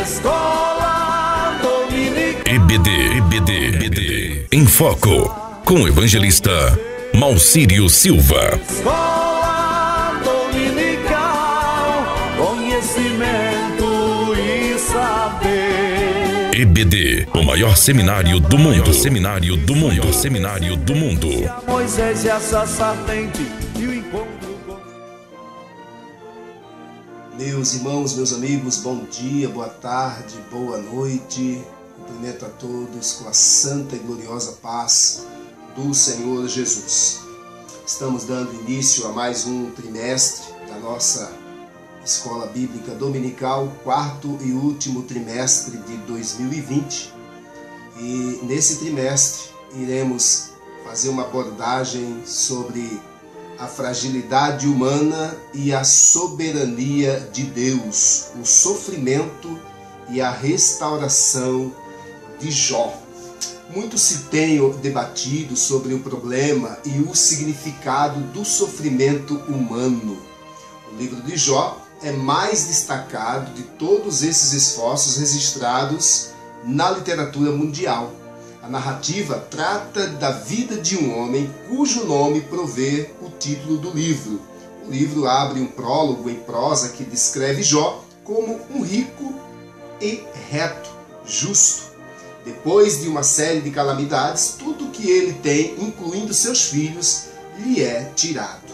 Escola Dominical. EBD em Foco, com o evangelista Malcírio Silva. Escola Dominical, conhecimento e saber. EBD, o maior seminário do mundo. Seminário do mundo. Moisés e a sarça ardente e o encontro com... Meus irmãos, meus amigos, bom dia, boa tarde, boa noite. Cumprimento a todos com a santa e gloriosa paz do Senhor Jesus. Estamos dando início a mais um trimestre da nossa Escola Bíblica Dominical, quarto e último trimestre de 2020. E nesse trimestre iremos fazer uma abordagem sobre a fragilidade humana e a soberania de Deus, o sofrimento e a restauração de Jó. Muito se tem debatido sobre o problema e o significado do sofrimento humano. O livro de Jó é mais destacado de todos esses esforços registrados na literatura mundial. A narrativa trata da vida de um homem cujo nome provê o título do livro. O livro abre um prólogo em prosa que descreve Jó como um rico e reto, justo. Depois de uma série de calamidades, tudo que ele tem, incluindo seus filhos, lhe é tirado.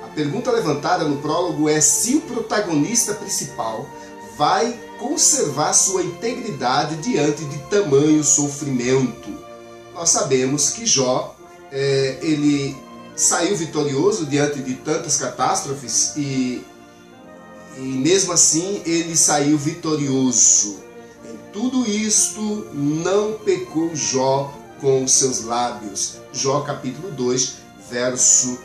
A pergunta levantada no prólogo é se o protagonista principal vai conservar sua integridade diante de tamanho sofrimento. Nós sabemos que Jó, ele saiu vitorioso diante de tantas catástrofes e mesmo assim ele saiu vitorioso. Em tudo isto não pecou Jó com os seus lábios. Jó capítulo 2, verso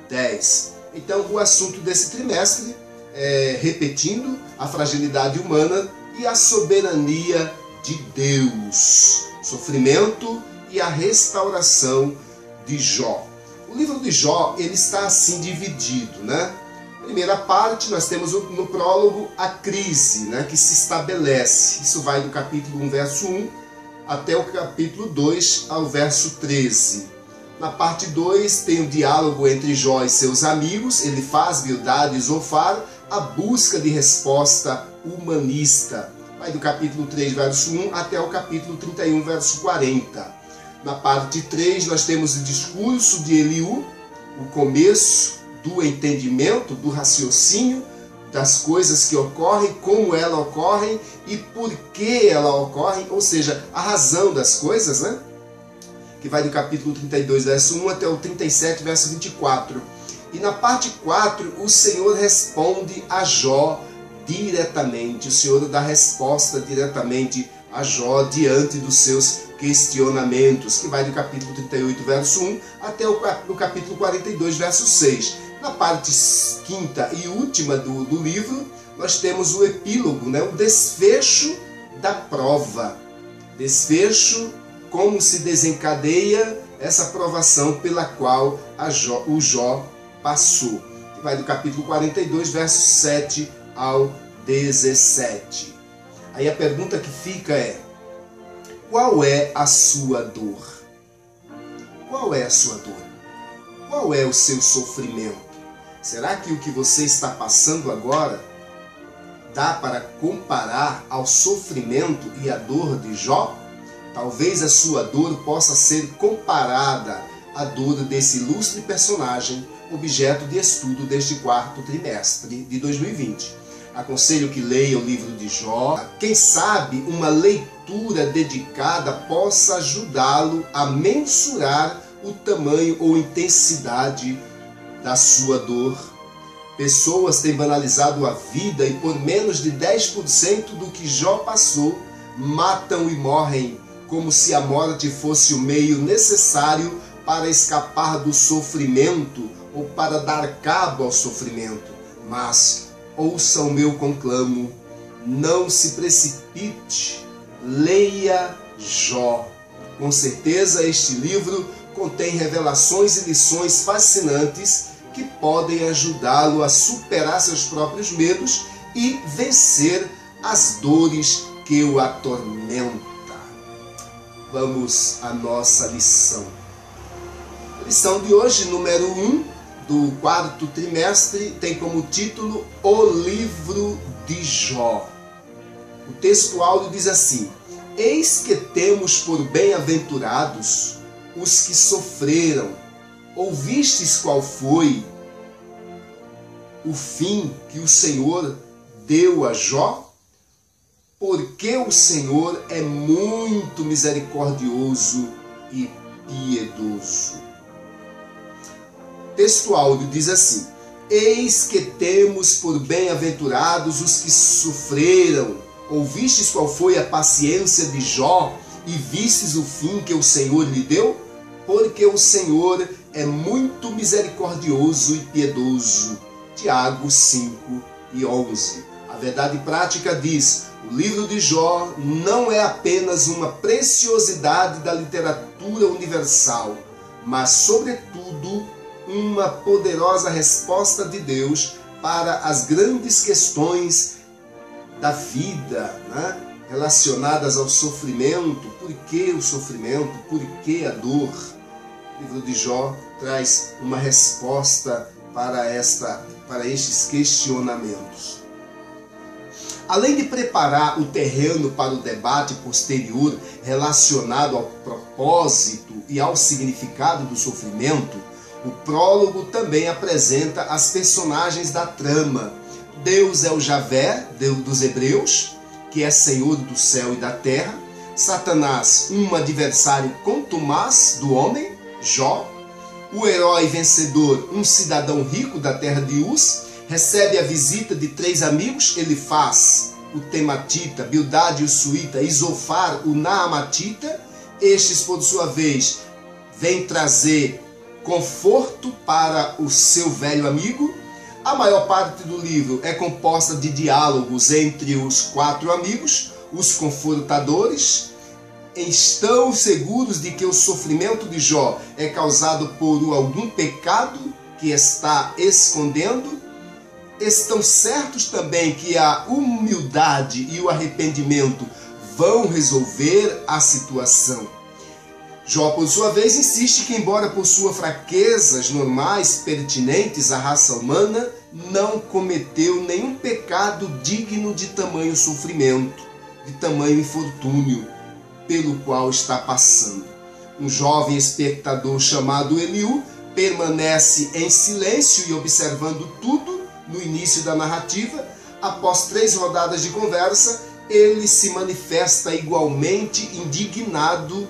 10. Então o assunto desse trimestre é, repetindo, a fragilidade humana e a soberania de Deus. Sofrimento e a restauração de Jó. O livro de Jó, ele está assim dividido, né? Primeira parte, nós temos no prólogo a crise, né, que se estabelece. Isso vai do capítulo 1, verso 1, até o capítulo 2, ao verso 13. Na parte 2, tem o diálogo entre Jó e seus amigos. Ele faz Bildad e Zofar a busca de resposta humanista. Vai do capítulo 3, verso 1, até o capítulo 31, verso 40. Na parte 3, nós temos o discurso de Eliú, o começo do entendimento, do raciocínio das coisas que ocorrem, como elas ocorrem e por que elas ocorrem, ou seja, a razão das coisas, né? Que vai do capítulo 32, verso 1 até o 37, verso 24. E na parte 4, o Senhor responde a Jó diretamente. O Senhor dá resposta diretamente a Jó diante dos seus questionamentos, que vai do capítulo 38, verso 1 até o capítulo 42, verso 6. Na parte quinta e última do livro, nós temos o epílogo, né? O desfecho da prova. Desfecho, como se desencadeia essa provação pela qual o Jó passou. Que vai do capítulo 42, verso 7 ao 17. Aí a pergunta que fica é: qual é a sua dor? Qual é a sua dor? Qual é o seu sofrimento? Será que o que você está passando agora dá para comparar ao sofrimento e à dor de Jó? Talvez a sua dor possa ser comparada à dor desse ilustre personagem, objeto de estudo deste quarto trimestre de 2020. Aconselho que leia o livro de Jó. Quem sabe uma leitura dedicada possa ajudá-lo a mensurar o tamanho ou intensidade da sua dor. Pessoas têm banalizado a vida e por menos de 10% do que Jó passou, matam e morrem, como se a morte fosse o meio necessário para escapar do sofrimento ou para dar cabo ao sofrimento. Mas ouça o meu conclamo, não se precipite, leia Jó. Com certeza este livro contém revelações e lições fascinantes que podem ajudá-lo a superar seus próprios medos e vencer as dores que o atormenta. Vamos à nossa lição. A lição de hoje, número 1, do 4º trimestre, tem como título O Livro de Jó. O texto áudio diz assim: Eis que temos por bem-aventurados os que sofreram. Ouvistes qual foi o fim que o Senhor deu a Jó? Porque o Senhor é muito misericordioso e piedoso. O texto áudio diz assim: Eis que temos por bem-aventurados os que sofreram. Ouvistes qual foi a paciência de Jó e vistes o fim que o Senhor lhe deu? Porque o Senhor é muito misericordioso e piedoso. Tiago 5:11. A verdade prática diz: o livro de Jó não é apenas uma preciosidade da literatura universal, mas, sobretudo, uma poderosa resposta de Deus para as grandes questões da vida, né? Relacionadas ao sofrimento. Por que o sofrimento? Por que a dor? O livro de Jó traz uma resposta para estes questionamentos. Além de preparar o terreno para o debate posterior relacionado ao propósito e ao significado do sofrimento, o prólogo também apresenta as personagens da trama. Deus é o Javé, Deus dos Hebreus, que é Senhor do céu e da terra. Satanás, um adversário contumaz do homem, Jó. O herói vencedor, um cidadão rico da terra de Uz, recebe a visita de 3 amigos, Elifaz, o tematita, Bildade, o suíta, e Zofar, o naamatita. Estes, por sua vez, vêm trazer conforto para o seu velho amigo. A maior parte do livro é composta de diálogos entre os 4 amigos, os confortadores. Estão seguros de que o sofrimento de Jó é causado por algum pecado que está escondendo. Estão certos também que a humildade e o arrependimento vão resolver a situação. Jó, por sua vez, insiste que, embora possua fraquezas normais pertinentes à raça humana, não cometeu nenhum pecado digno de tamanho sofrimento, de tamanho infortúnio pelo qual está passando. Um jovem espectador chamado Eliú permanece em silêncio e observando tudo no início da narrativa. Após 3 rodadas de conversa, ele se manifesta igualmente indignado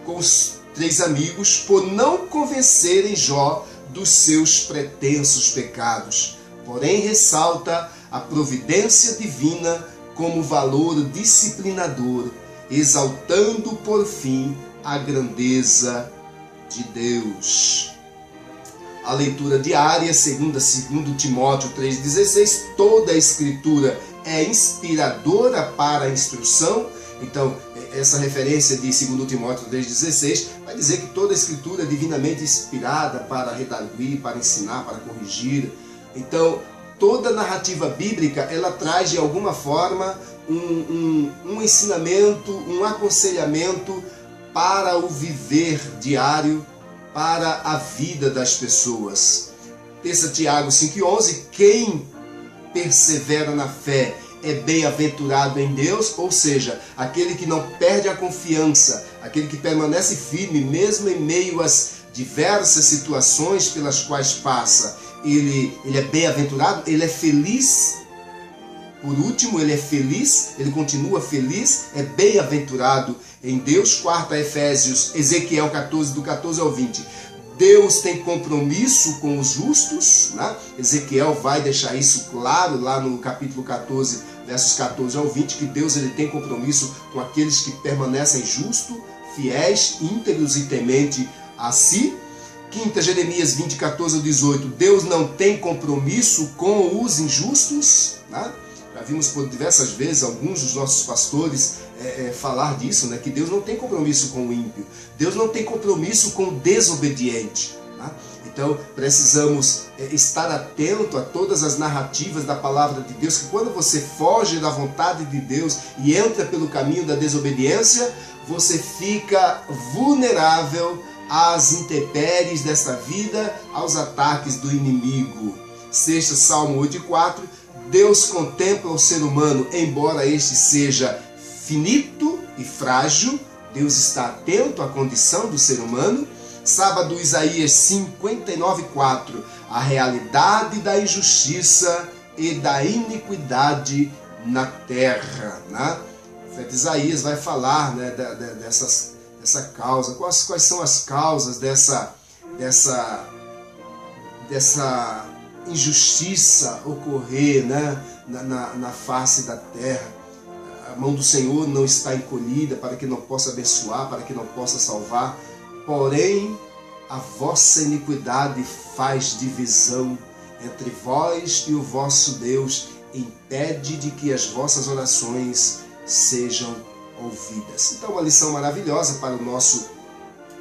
com os 3 amigos por não convencerem Jó dos seus pretensos pecados. Porém, ressalta a providência divina como valor disciplinador, exaltando por fim a grandeza de Deus. A leitura diária, segundo Timóteo 3,16, toda a escritura é inspiradora para a instrução. Então, essa referência de 2 Timóteo 3,16 vai dizer que toda a escritura é divinamente inspirada para redarguir, para ensinar, para corrigir. Então, toda narrativa bíblica, ela traz de alguma forma um ensinamento, um aconselhamento para o viver diário, para a vida das pessoas. Terça Tiago 5,11, quem persevera na fé é bem-aventurado em Deus, ou seja, aquele que não perde a confiança, aquele que permanece firme mesmo em meio às diversas situações pelas quais passa, ele é bem-aventurado, ele é feliz. Por último, ele é feliz, ele continua feliz, é bem-aventurado em Deus. 4 Efésios, Ezequiel 14, do 14 ao 20. Deus tem compromisso com os justos, né? Ezequiel vai deixar isso claro lá no capítulo 14, versos 14 ao 20, que Deus ele tem compromisso com aqueles que permanecem justos, fiéis, íntegros e temente a si. 5 Jeremias 20, 14 ao 18, Deus não tem compromisso com os injustos, né? Já vimos por diversas vezes alguns dos nossos pastores falar disso, né? Que Deus não tem compromisso com o ímpio. Deus não tem compromisso com o desobediente. Né? Então precisamos estar atento a todas as narrativas da palavra de Deus, que quando você foge da vontade de Deus e entra pelo caminho da desobediência, você fica vulnerável às intempéries desta vida, aos ataques do inimigo. 6 Salmo 8:4, Deus contempla o ser humano, embora este seja finito e frágil, Deus está atento à condição do ser humano. Sábado, Isaías 59:4, a realidade da injustiça e da iniquidade na terra. Né? O profeta Isaías vai falar, né, dessa causa. Quais são as causas dessa injustiça ocorrer, né, na face da terra? A mão do Senhor não está encolhida para que não possa abençoar, para que não possa salvar. Porém, a vossa iniquidade faz divisão entre vós e o vosso Deus, impede de que as vossas orações sejam ouvidas. Então, uma lição maravilhosa para o nosso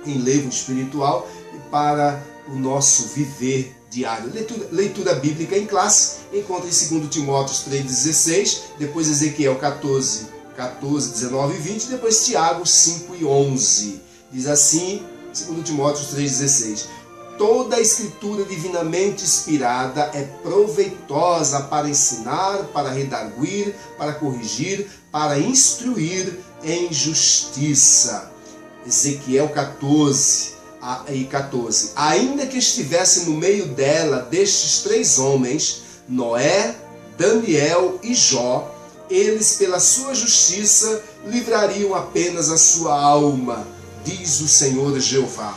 enlevo espiritual e para o nosso viver diário. Leitura bíblica em classe, encontra em 2 Timóteo 3,16, depois Ezequiel 14, 19 e 20, depois Tiago 5 e 11. Diz assim, 2 Timóteo 3,16, toda a escritura divinamente inspirada é proveitosa para ensinar, para redarguir, para corrigir, para instruir em justiça. Ezequiel 14 e 14. Ainda que estivesse no meio dela destes 3 homens, Noé, Daniel e Jó, eles pela sua justiça livrariam apenas a sua alma, diz o Senhor Jeová.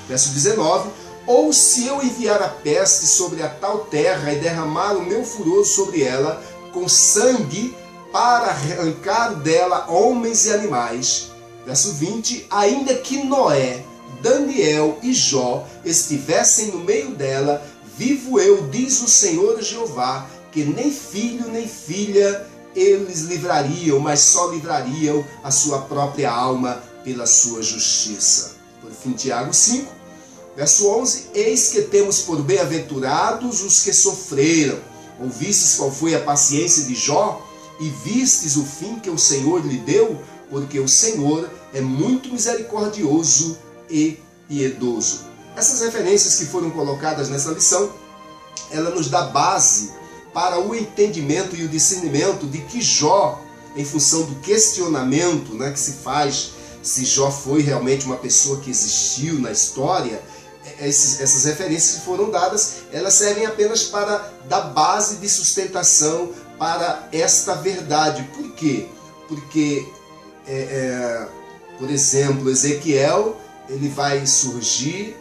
Verso 19. Ou se eu enviar a peste sobre a tal terra e derramar o meu furor sobre ela com sangue para arrancar dela homens e animais. Verso 20. Ainda que Noé, Daniel e Jó estivessem no meio dela, vivo eu, diz o Senhor Jeová, que nem filho nem filha eles livrariam, mas só livrariam a sua própria alma pela sua justiça. Por fim, Tiago 5, verso 11, eis que temos por bem-aventurados os que sofreram. Ouvistes qual foi a paciência de Jó, e vistes o fim que o Senhor lhe deu, porque o Senhor é muito misericordioso e piedoso. Essas referências que foram colocadas nessa lição, ela nos dá base para o entendimento e o discernimento de que Jó, em função do questionamento, né, que se faz se Jó foi realmente uma pessoa que existiu na história, essas referências que foram dadas, elas servem apenas para dar base de sustentação para esta verdade. Por quê? Porque, por exemplo, Ezequiel, ele vai surgir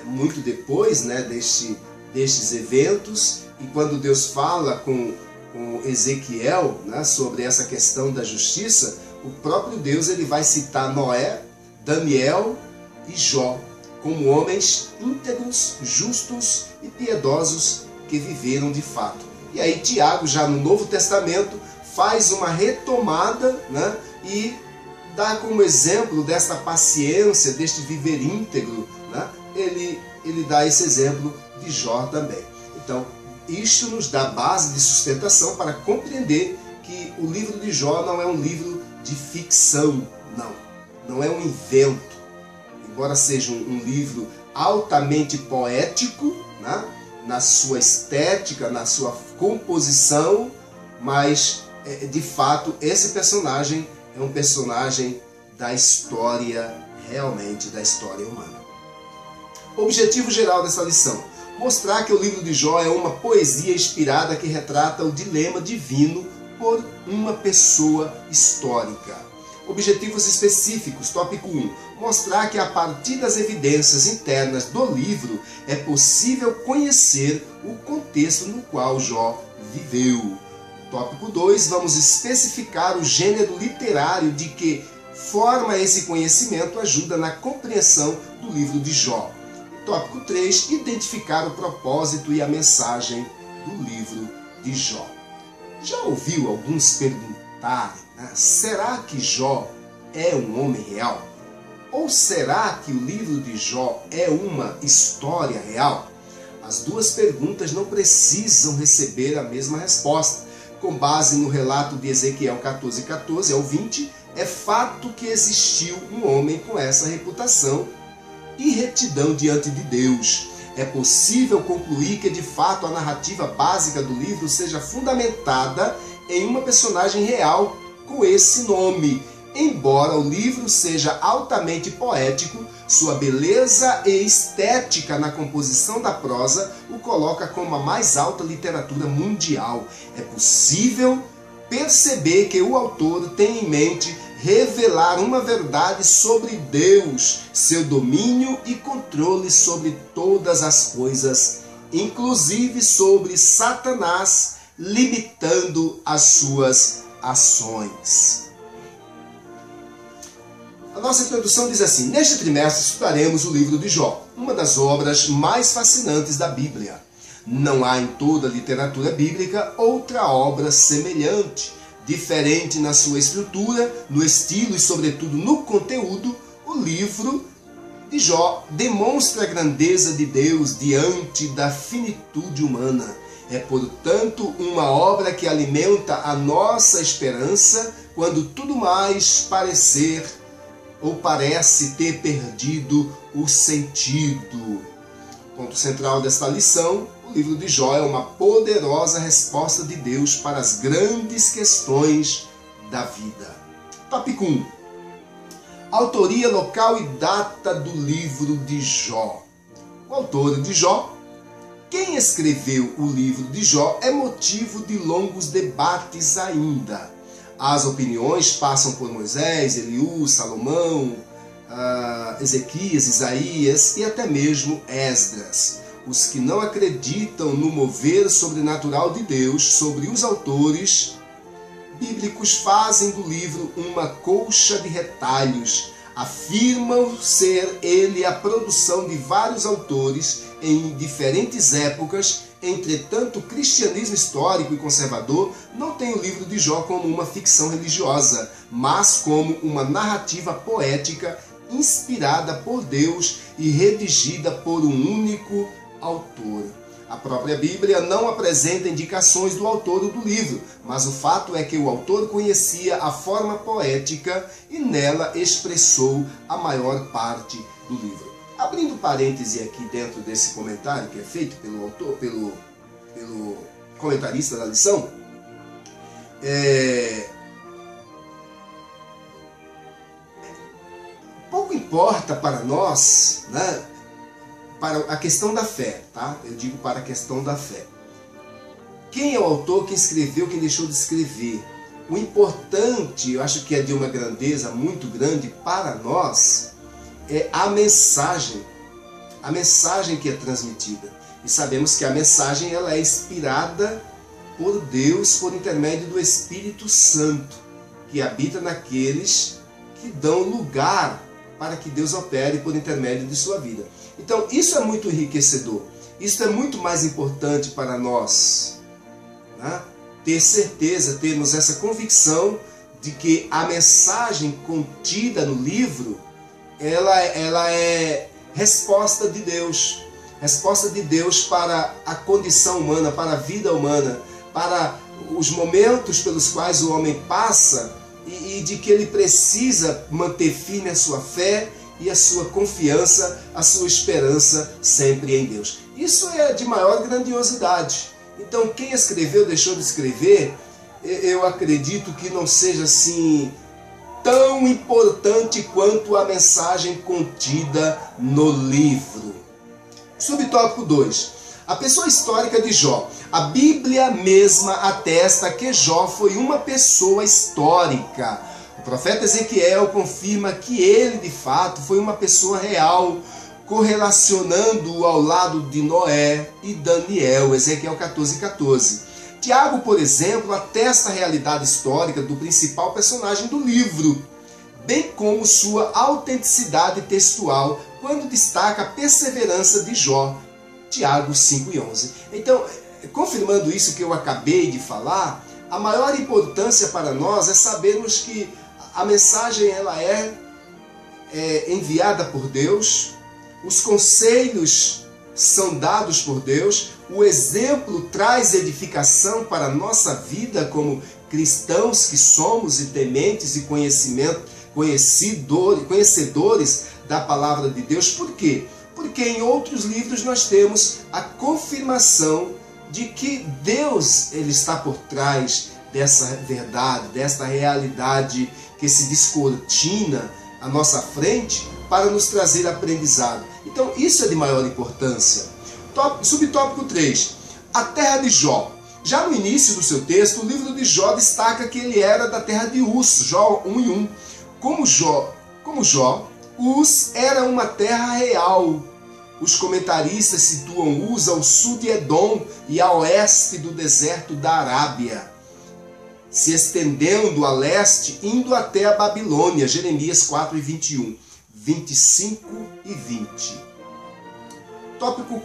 muito depois, né, destes eventos, e quando Deus fala com Ezequiel, né, sobre essa questão da justiça, o próprio Deus ele vai citar Noé, Daniel e Jó como homens íntegros, justos e piedosos que viveram de fato. E aí Tiago, já no Novo Testamento, faz uma retomada, né, e dá como exemplo desta paciência, deste viver íntegro, né, ele dá esse exemplo de Jó também. Então, isto nos dá base de sustentação para compreender que o livro de Jó não é um livro de ficção, não é um invento. Embora seja um livro altamente poético, né, na sua estética, na sua composição, mas de fato esse personagem é um personagem da história, realmente da história humana. O objetivo geral dessa lição: mostrar que o livro de Jó é uma poesia inspirada que retrata o dilema divino por uma pessoa histórica. Objetivos específicos. Tópico 1. Mostrar que a partir das evidências internas do livro é possível conhecer o contexto no qual Jó viveu. Tópico 2. Vamos especificar o gênero literário de que forma esse conhecimento ajuda na compreensão do livro de Jó. Tópico 3. Identificar o propósito e a mensagem do livro de Jó. Já ouviu alguns perguntarem, né? Será que Jó é um homem real? Ou será que o livro de Jó é uma história real? As duas perguntas não precisam receber a mesma resposta. Com base no relato de Ezequiel 14:14 ao 20, é fato que existiu um homem com essa reputação e retidão diante de Deus. É possível concluir que, de fato, a narrativa básica do livro seja fundamentada em uma personagem real com esse nome. Embora o livro seja altamente poético, sua beleza e estética na composição da prosa o coloca como a mais alta literatura mundial. É possível perceber que o autor tem em mente revelar uma verdade sobre Deus, seu domínio e controle sobre todas as coisas, inclusive sobre Satanás, limitando as suas ações. A nossa introdução diz assim: neste trimestre estudaremos o livro de Jó, uma das obras mais fascinantes da Bíblia. Não há em toda a literatura bíblica outra obra semelhante. Diferente na sua estrutura, no estilo e, sobretudo, no conteúdo, o livro de Jó demonstra a grandeza de Deus diante da finitude humana. É, portanto, uma obra que alimenta a nossa esperança quando tudo mais parecer ou parece ter perdido o sentido. Ponto central desta lição: o livro de Jó é uma poderosa resposta de Deus para as grandes questões da vida. Tópico 1. Autoria, local e data do livro de Jó. O autor de Jó, quem escreveu o livro de Jó, é motivo de longos debates ainda. As opiniões passam por Moisés, Eliú, Salomão, Ezequias, Isaías e até mesmo Esdras. Os que não acreditam no mover sobrenatural de Deus sobre os autores bíblicos fazem do livro uma colcha de retalhos. Afirmam ser ele a produção de vários autores em diferentes épocas. Entretanto, o cristianismo histórico e conservador não tem o livro de Jó como uma ficção religiosa, mas como uma narrativa poética inspirada por Deus e redigida por um único autor. A própria Bíblia não apresenta indicações do autor do livro, mas o fato é que o autor conhecia a forma poética e nela expressou a maior parte do livro. Abrindo parêntese aqui dentro desse comentário que é feito pelo autor, pelo comentarista da lição, pouco importa para nós, né, para a questão da fé, tá? Eu digo para a questão da fé. Quem é o autor, quem escreveu, quem deixou de escrever? O importante, eu acho que é de uma grandeza muito grande para nós, é a mensagem que é transmitida. E sabemos que a mensagem ela é inspirada por Deus por intermédio do Espírito Santo, que habita naqueles que dão lugar para que Deus opere por intermédio de sua vida. Então, isso é muito enriquecedor. Isso é muito mais importante para nós, né? Ter certeza, termos essa convicção de que a mensagem contida no livro, ela é resposta de Deus. Resposta de Deus para a condição humana, para a vida humana, para os momentos pelos quais o homem passa e de que ele precisa manter firme a sua fé e a sua confiança, a sua esperança sempre em Deus. Isso é de maior grandiosidade. Então, quem escreveu, deixou de escrever, eu acredito que não seja assim tão importante quanto a mensagem contida no livro. Subtópico 2. A pessoa histórica de Jó. A Bíblia mesma atesta que Jó foi uma pessoa histórica. O profeta Ezequiel confirma que ele, de fato, foi uma pessoa real, correlacionando-o ao lado de Noé e Daniel, Ezequiel 14:14. Tiago, por exemplo, atesta a realidade histórica do principal personagem do livro, bem como sua autenticidade textual, quando destaca a perseverança de Jó, Tiago 5:11. Então, confirmando isso que eu acabei de falar, a maior importância para nós é sabermos que a mensagem ela é enviada por Deus, os conselhos são dados por Deus. O exemplo traz edificação para a nossa vida como cristãos que somos e tementes e conhecedores da palavra de Deus. Por quê? Porque em outros livros nós temos a confirmação de que Deus ele está por trás dessa verdade, desta realidade que se descortina à nossa frente para nos trazer aprendizado. Então isso é de maior importância. Subtópico 3. A terra de Jó. Já no início do seu texto, o livro de Jó destaca que ele era da terra de Uz, Jó 1:1. Como Jó, Uz era uma terra real. Os comentaristas situam Uz ao sul de Edom e a oeste do deserto da Arábia, se estendendo a leste, indo até a Babilônia. Jeremias 4:21, 25 e 20.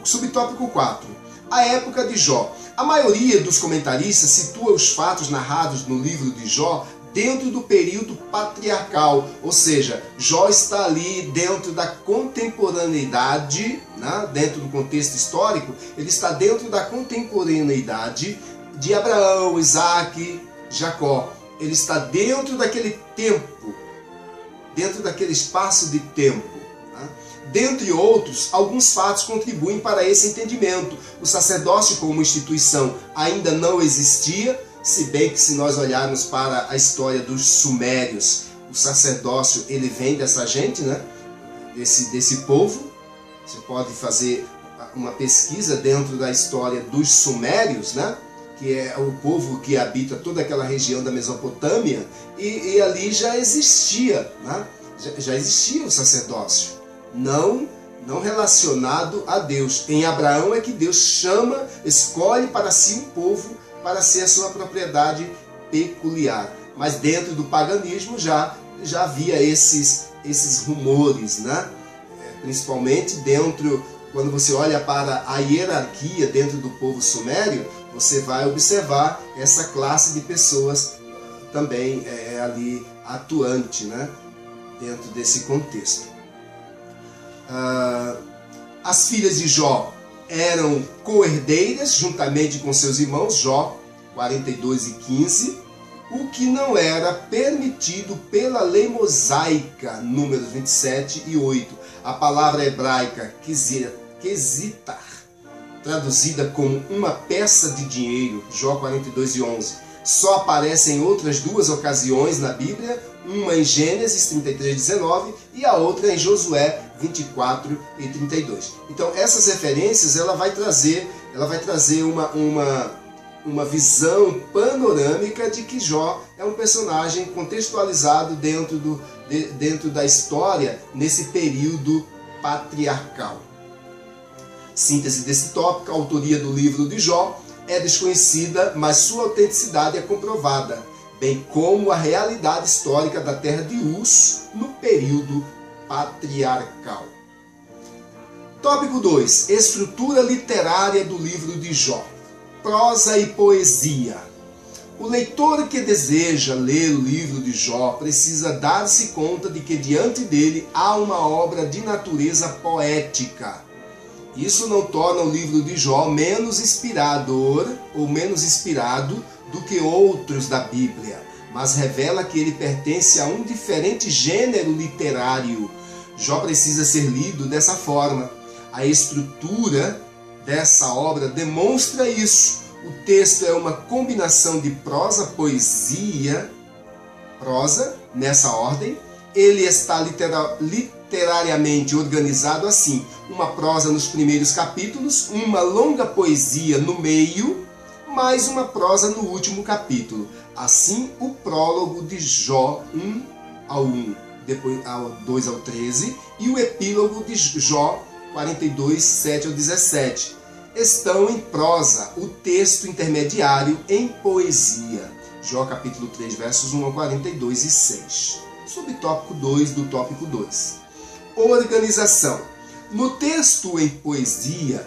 Subtópico 4. A época de Jó. A maioria dos comentaristas situa os fatos narrados no livro de Jó dentro do período patriarcal, ou seja, Jó está ali dentro da contemporaneidade, né? Dentro do contexto histórico, ele está dentro da contemporaneidade de Abraão, Isaac, Jacó. Ele está dentro daquele tempo, dentro daquele espaço de tempo. Dentre outros, alguns fatos contribuem para esse entendimento. O sacerdócio como instituição ainda não existia, se bem que se nós olharmos para a história dos sumérios, o sacerdócio ele vem dessa gente, né? Desse povo. Você pode fazer uma pesquisa dentro da história dos sumérios, né? Que é o povo que habita toda aquela região da Mesopotâmia, e ali já existia, né? Já existia o sacerdócio. Não relacionado a Deus. Em Abraão é que Deus escolhe para si um povo para ser a sua propriedade peculiar. Mas dentro do paganismo já havia esses rumores, né? Principalmente quando você olha para a hierarquia dentro do povo sumério, você vai observar essa classe de pessoas também ali atuante, né? Dentro desse contexto. As filhas de Jó eram co-herdeiras juntamente com seus irmãos, Jó 42:15, o que não era permitido pela lei mosaica, Números 27:8. A palavra hebraica quesitar, traduzida como uma peça de dinheiro, Jó 42:11, só aparece em outras duas ocasiões na Bíblia, uma em Gênesis 33:19 e a outra em Josué 24:32. Então essas referências ela vai trazer uma visão panorâmica de que Jó é um personagem contextualizado dentro da história nesse período patriarcal. Síntese desse tópico: a autoria do livro de Jó é desconhecida, mas sua autenticidade é comprovada, bem como a realidade histórica da terra de Uz no período patriarcal. Tópico 2. Estrutura literária do livro de Jó. Prosa e poesia. O leitor que deseja ler o livro de Jó precisa dar-se conta de que diante dele há uma obra de natureza poética. Isso não torna o livro de Jó menos inspirador ou menos inspirado do que outros da Bíblia, mas revela que ele pertence a um diferente gênero literário. Jó precisa ser lido dessa forma. A estrutura dessa obra demonstra isso. O texto é uma combinação de prosa, poesia, prosa, nessa ordem. Ele está literariamente organizado assim: uma prosa nos primeiros capítulos, uma longa poesia no meio, mais uma prosa no último capítulo. Assim, o prólogo de Jó 1:1, depois 2-13, e o epílogo de Jó 42:7-17 estão em prosa, o texto intermediário em poesia. Jó capítulo 3, versos 1-42 e 6. Subtópico 2 do tópico 2. Organização. No texto em poesia,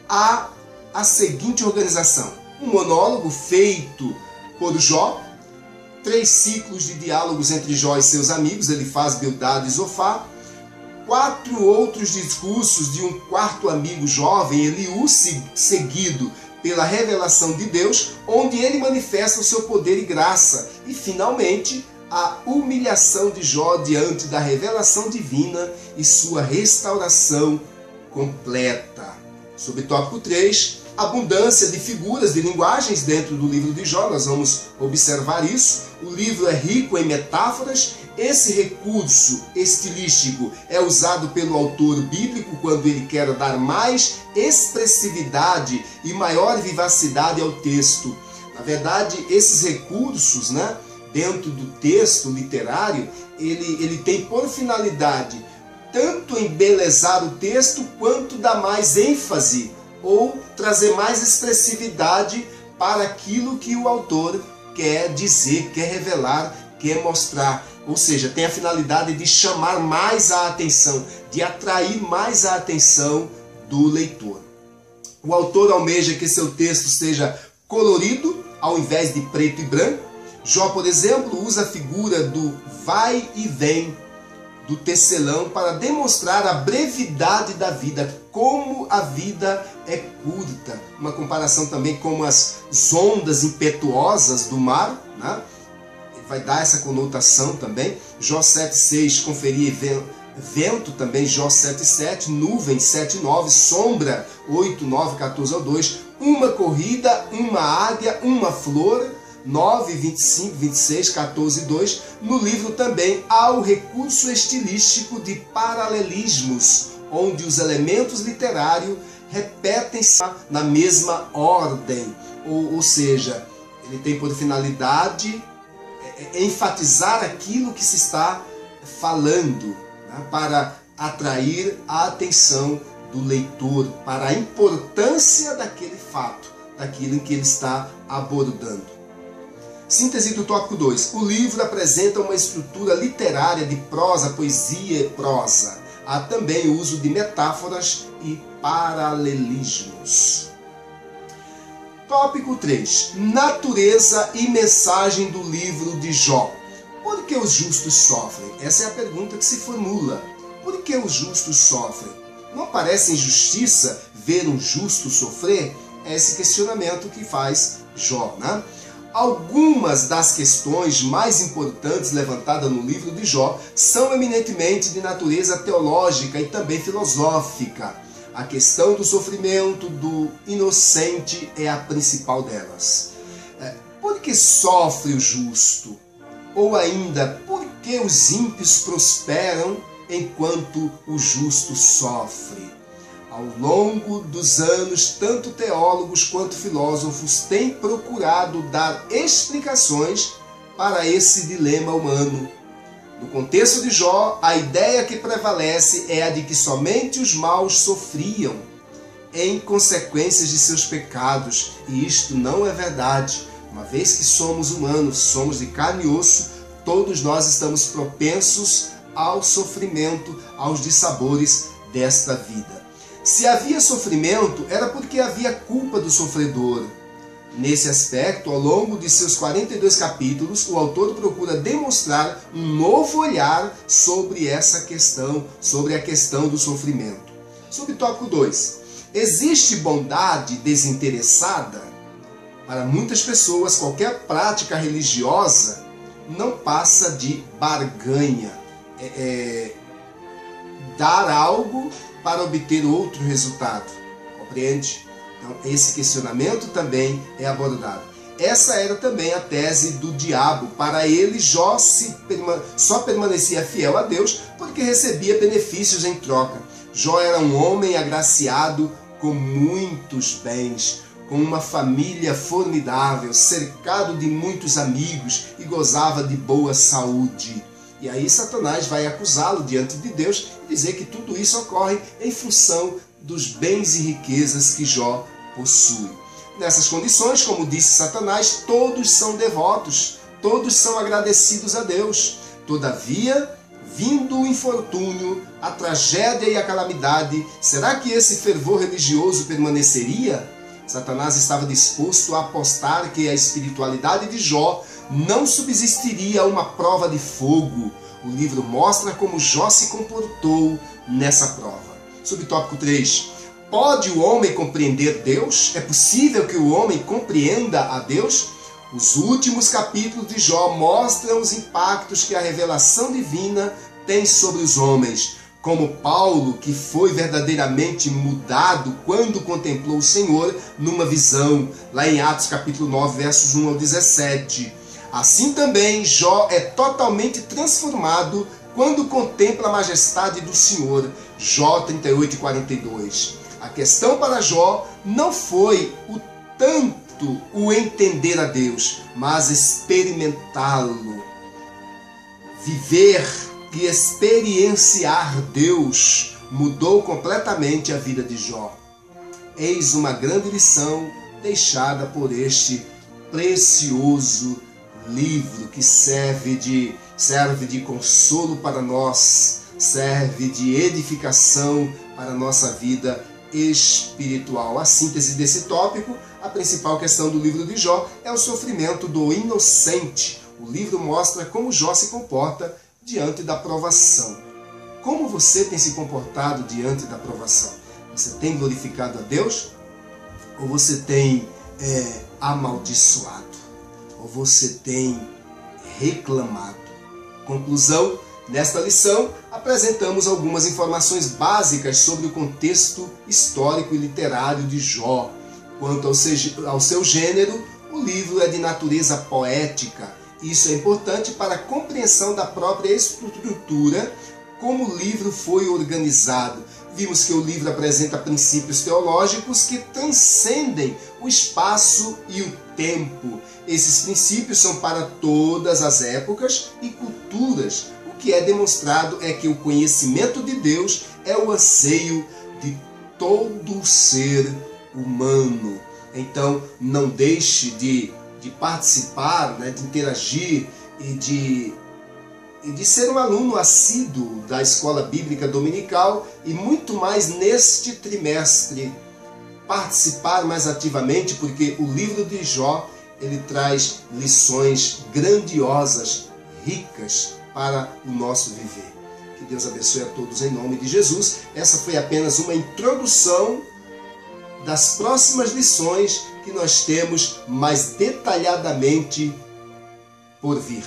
há a seguinte organização: um monólogo feito por Jó, 3 ciclos de diálogos entre Jó e seus amigos, Elifaz, Bildad e Zofar, 4 outros discursos de um quarto amigo jovem, Eliú, seguido pela revelação de Deus, onde ele manifesta o seu poder e graça. E, finalmente, a humilhação de Jó diante da revelação divina e sua restauração completa. Sob tópico 3, abundância de figuras, de linguagens dentro do livro de Jó, nós vamos observar isso. O livro é rico em metáforas. Esse recurso estilístico é usado pelo autor bíblico quando ele quer dar mais expressividade e maior vivacidade ao texto. Na verdade, esses recursos, dentro do texto literário, ele tem por finalidade tanto embelezar o texto quanto dar mais ênfase ou trazer mais expressividade para aquilo que o autor quer dizer, quer revelar, quer mostrar. Ou seja, tem a finalidade de chamar mais a atenção, de atrair mais a atenção do leitor. O autor almeja que seu texto seja colorido, ao invés de preto e branco. Jó, por exemplo, usa a figura do vai e vem do tecelão para demonstrar a brevidade da vida, como a vida é curta. Uma comparação também com as ondas impetuosas do mar, vai dar essa conotação também. Jó 7,6, conferir vento também, Jó 7,7, nuvem 7,9, sombra 8,9, 14 ao 2, uma corrida, uma águia, uma flor, 9, 25, 26, 14 e 2. No livro também há o recurso estilístico de paralelismos, onde os elementos literários repetem-se na mesma ordem, ou seja, ele tem por finalidade enfatizar aquilo que se está falando, para atrair a atenção do leitor para a importância daquele fato, daquilo em que ele está abordando. Síntese do tópico 2. O livro apresenta uma estrutura literária de prosa, poesia e prosa. Há também o uso de metáforas e paralelismos. Tópico 3. Natureza e mensagem do livro de Jó. Por que os justos sofrem? Essa é a pergunta que se formula. Por que os justos sofrem? Não parece injustiça ver um justo sofrer? É esse questionamento que faz Jó, Algumas das questões mais importantes levantadas no livro de Jó são eminentemente de natureza teológica e também filosófica. A questão do sofrimento do inocente é a principal delas. Por que sofre o justo? Ou ainda, por que os ímpios prosperam enquanto o justo sofre? Ao longo dos anos, tanto teólogos quanto filósofos têm procurado dar explicações para esse dilema humano. No contexto de Jó, a ideia que prevalece é a de que somente os maus sofriam em consequências de seus pecados, e isto não é verdade. Uma vez que somos humanos, somos de carne e osso, todos nós estamos propensos ao sofrimento, aos dissabores desta vida. Se havia sofrimento, era porque havia culpa do sofredor. Nesse aspecto, ao longo de seus 42 capítulos, o autor procura demonstrar um novo olhar sobre essa questão, sobre a questão do sofrimento. Subtópico 2. Existe bondade desinteressada? Para muitas pessoas, qualquer prática religiosa não passa de barganha. Dar algo para obter outro resultado. Compreende? Então, esse questionamento também é abordado. Essa era também a tese do diabo. Para ele, Jó só permanecia fiel a Deus porque recebia benefícios em troca. Jó era um homem agraciado com muitos bens, com uma família formidável, cercado de muitos amigos e gozava de boa saúde. E aí Satanás vai acusá-lo diante de Deus e dizer que tudo isso ocorre em função dos bens e riquezas que Jó possui. Nessas condições, como disse Satanás, todos são devotos, todos são agradecidos a Deus. Todavia, vindo o infortúnio, a tragédia e a calamidade, será que esse fervor religioso permaneceria? Satanás estava disposto a apostar que a espiritualidade de Jó não subsistiria uma prova de fogo. O livro mostra como Jó se comportou nessa prova. Subtópico 3. Pode o homem compreender Deus? É possível que o homem compreenda a Deus? Os últimos capítulos de Jó mostram os impactos que a revelação divina tem sobre os homens, como Paulo, que foi verdadeiramente mudado quando contemplou o Senhor numa visão, lá em Atos capítulo 9, versos 1 ao 17. Assim também Jó é totalmente transformado quando contempla a majestade do Senhor. Jó 38 e 42. A questão para Jó não foi o entender a Deus, mas experimentá-lo. Viver e experienciar Deus mudou completamente a vida de Jó. Eis uma grande lição deixada por este precioso livro que serve de consolo para nós, serve de edificação para a nossa vida espiritual. A síntese desse tópico, a principal questão do livro de Jó é o sofrimento do inocente. O livro mostra como Jó se comporta diante da provação. Como você tem se comportado diante da provação? Você tem glorificado a Deus? Ou você tem amaldiçoado? Ou você tem reclamado? Conclusão, nesta lição apresentamos algumas informações básicas sobre o contexto histórico e literário de Jó. Quanto ao seu gênero, o livro é de natureza poética. Isso é importante para a compreensão da própria estrutura, como o livro foi organizado. Vimos que o livro apresenta princípios teológicos que transcendem o espaço e o tempo. Esses princípios são para todas as épocas e culturas. O que é demonstrado é que o conhecimento de Deus é o anseio de todo ser humano. Então, não deixe de participar, de interagir e de ser um aluno assíduo da Escola Bíblica Dominical e muito mais neste trimestre. Participar mais ativamente, porque o livro de Jó ele traz lições grandiosas, ricas para o nosso viver. Que Deus abençoe a todos em nome de Jesus. Essa foi apenas uma introdução das próximas lições que nós temos mais detalhadamente por vir.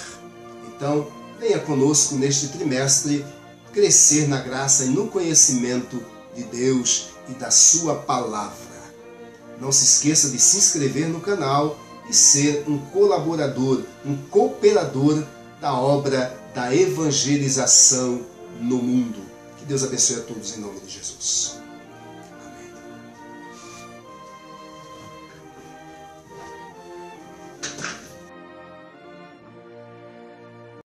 Então, venha conosco neste trimestre crescer na graça e no conhecimento de Deus e da sua palavra. Não se esqueça de se inscrever no canal e ser um colaborador, um cooperador da obra da evangelização no mundo. Que Deus abençoe a todos em nome de Jesus.